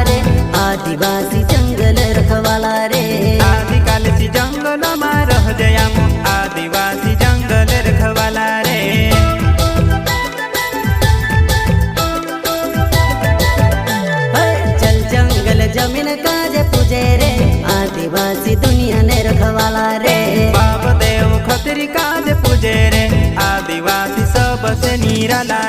आदिवासी जंगल रखवाला रे आदिकालसी जंगल में रह जयाम आदिवासी जंगल रखवाला रे चल जंगल जमीन काजे पूजे रे आदिवासी दुनिया ने रखवाला रे बाप देव खतरी काजे पूजे रे आदिवासी सबसे निराला